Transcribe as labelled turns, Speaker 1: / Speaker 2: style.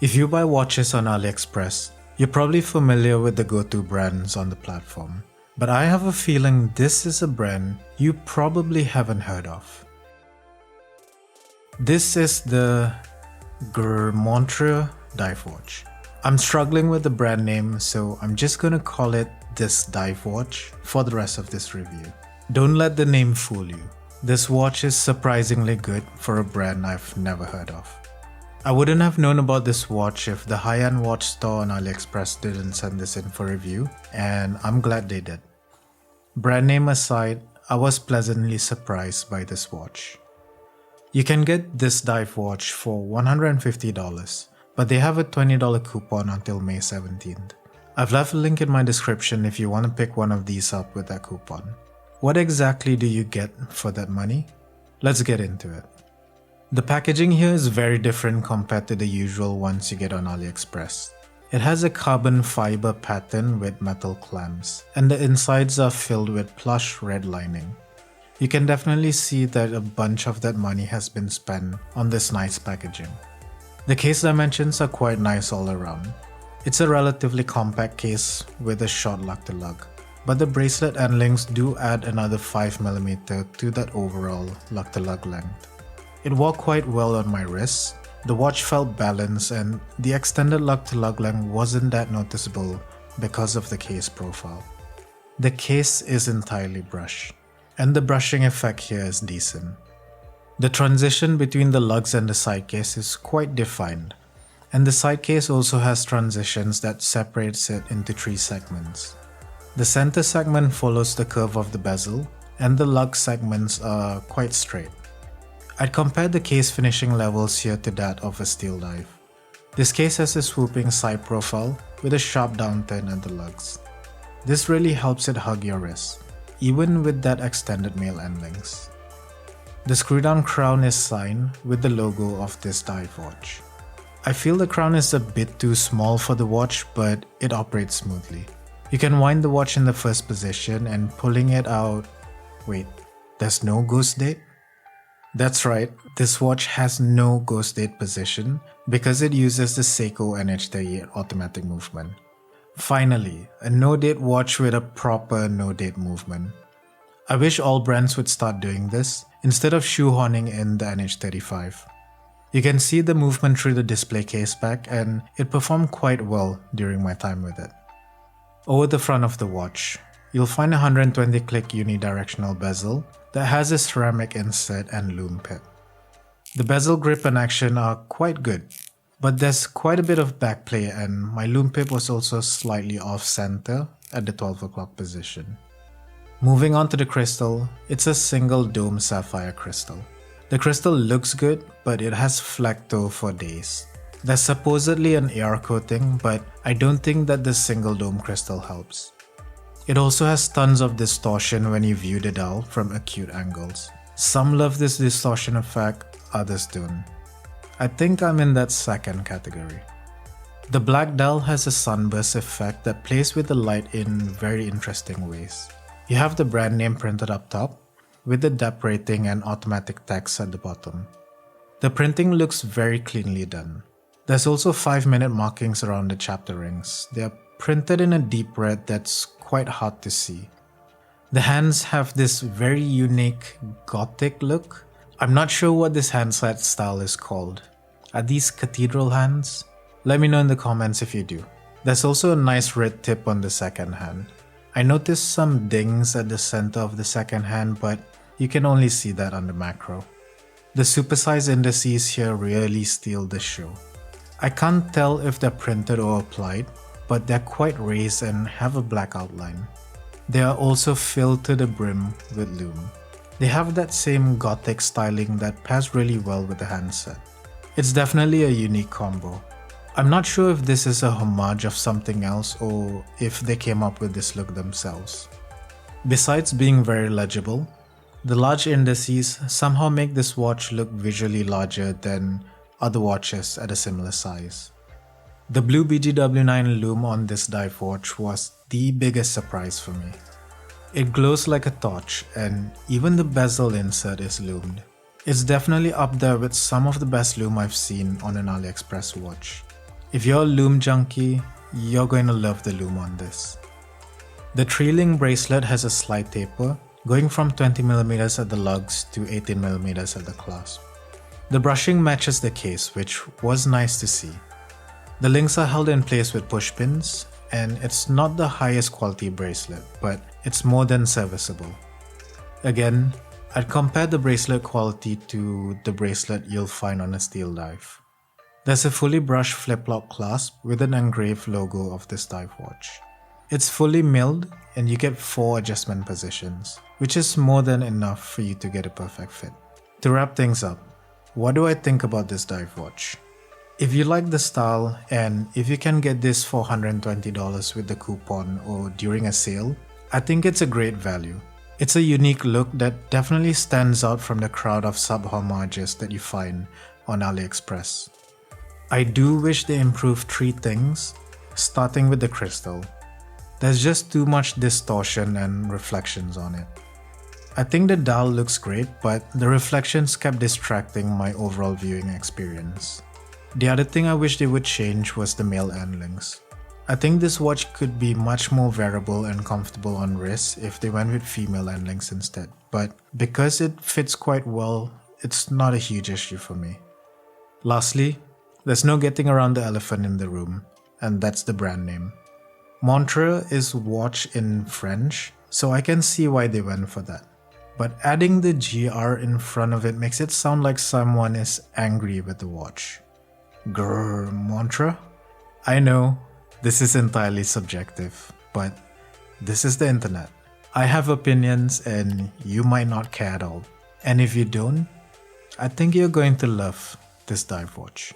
Speaker 1: If you buy watches on AliExpress, you're probably familiar with the go-to brands on the platform. But I have a feeling this is a brand you probably haven't heard of. This is the GRMONTRE dive watch. I'm struggling with the brand name, so I'm just gonna call it this dive watch for the rest of this review. Don't let the name fool you. This watch is surprisingly good for a brand I've never heard of. I wouldn't have known about this watch if the high-end watch store on AliExpress didn't send this in for review, and I'm glad they did. Brand name aside, I was pleasantly surprised by this watch. You can get this dive watch for $150, but they have a $20 coupon until May 17th. I've left a link in my description if you want to pick one of these up with that coupon. What exactly do you get for that money? Let's get into it. The packaging here is very different compared to the usual ones you get on AliExpress. It has a carbon fiber pattern with metal clamps, and the insides are filled with plush red lining. You can definitely see that a bunch of that money has been spent on this nice packaging. The case dimensions are quite nice all around. It's a relatively compact case with a short lug-to-lug, but the bracelet end links do add another 5mm to that overall lug-to-lug length. It walked quite well on my wrist. The watch felt balanced and the extended lug-to-lug length wasn't that noticeable because of the case profile. The case is entirely brushed, and the brushing effect here is decent. The transition between the lugs and the side case is quite defined, and the side case also has transitions that separates it into 3 segments. The center segment follows the curve of the bezel, and the lug segments are quite straight. I'd compare the case finishing levels here to that of a steel dive. This case has a swooping side profile with a sharp downturn at the lugs. This really helps it hug your wrist, even with that extended male end links. The screw-down crown is signed with the logo of this dive watch. I feel the crown is a bit too small for the watch, but it operates smoothly. You can wind the watch in the first position and pulling it out... Wait, there's no ghost date? That's right, this watch has no ghost date position because it uses the Seiko NH38 automatic movement. Finally, a no-date watch with a proper no-date movement. I wish all brands would start doing this instead of shoehorning in the NH35. You can see the movement through the display caseback and it performed quite well during my time with it. Over the front of the watch, you'll find a 120-click unidirectional bezel that has a ceramic inset and lume pip. The bezel grip and action are quite good, but there's quite a bit of backplay and my lume pip was also slightly off-center at the 12 o'clock position. Moving on to the crystal, it's a single dome sapphire crystal. The crystal looks good, but it has flecto for days. There's supposedly an AR coating, but I don't think that the single dome crystal helps. It also has tons of distortion when you view the dial from acute angles. Some love this distortion effect, others don't. I think I'm in that second category. The black dial has a sunburst effect that plays with the light in very interesting ways. You have the brand name printed up top, with the depth rating and automatic text at the bottom. The printing looks very cleanly done. There's also 5-minute markings around the chapter rings. They are printed in a deep red that's quite hard to see. The hands have this very unique gothic look. I'm not sure what this handset style is called. Are these cathedral hands? Let me know in the comments if you do. There's also a nice red tip on the second hand. I noticed some dings at the center of the second hand, but you can only see that on the macro. The supersized indices here really steal the show. I can't tell if they're printed or applied, but they're quite raised and have a black outline. They are also filled to the brim with lume. They have that same gothic styling that pairs really well with the handset. It's definitely a unique combo. I'm not sure if this is a homage of something else or if they came up with this look themselves. Besides being very legible, the large indices somehow make this watch look visually larger than other watches at a similar size. The blue BGW9 lume on this dive watch was the biggest surprise for me. It glows like a torch and even the bezel insert is lumed. It's definitely up there with some of the best lume I've seen on an AliExpress watch. If you're a Lume junkie, you're going to love the Lume on this. The 3-link bracelet has a slight taper, going from 20mm at the lugs to 18mm at the clasp. The brushing matches the case, which was nice to see. The links are held in place with push pins, and it's not the highest quality bracelet, but it's more than serviceable. Again, I'd compare the bracelet quality to the bracelet you'll find on a steel dive. There's a fully brushed flip-lock clasp with an engraved logo of this dive watch. It's fully milled and you get 4 adjustment positions, which is more than enough for you to get a perfect fit. To wrap things up, what do I think about this dive watch? If you like the style and if you can get this for $120 with the coupon or during a sale, I think it's a great value. It's a unique look that definitely stands out from the crowd of sub-homages that you find on AliExpress. I do wish they improved 3 things, starting with the crystal. There's just too much distortion and reflections on it. I think the dial looks great, but the reflections kept distracting my overall viewing experience. The other thing I wish they would change was the male end links. I think this watch could be much more wearable and comfortable on wrist if they went with female end links instead, but because it fits quite well, it's not a huge issue for me. Lastly, there's no getting around the elephant in the room, and that's the brand name. Montre is watch in French, so I can see why they went for that. But adding the GR in front of it makes it sound like someone is angry with the watch. GRMONTRE? I know, this is entirely subjective, but this is the internet. I have opinions and you might not care at all. And if you don't, I think you're going to love this dive watch.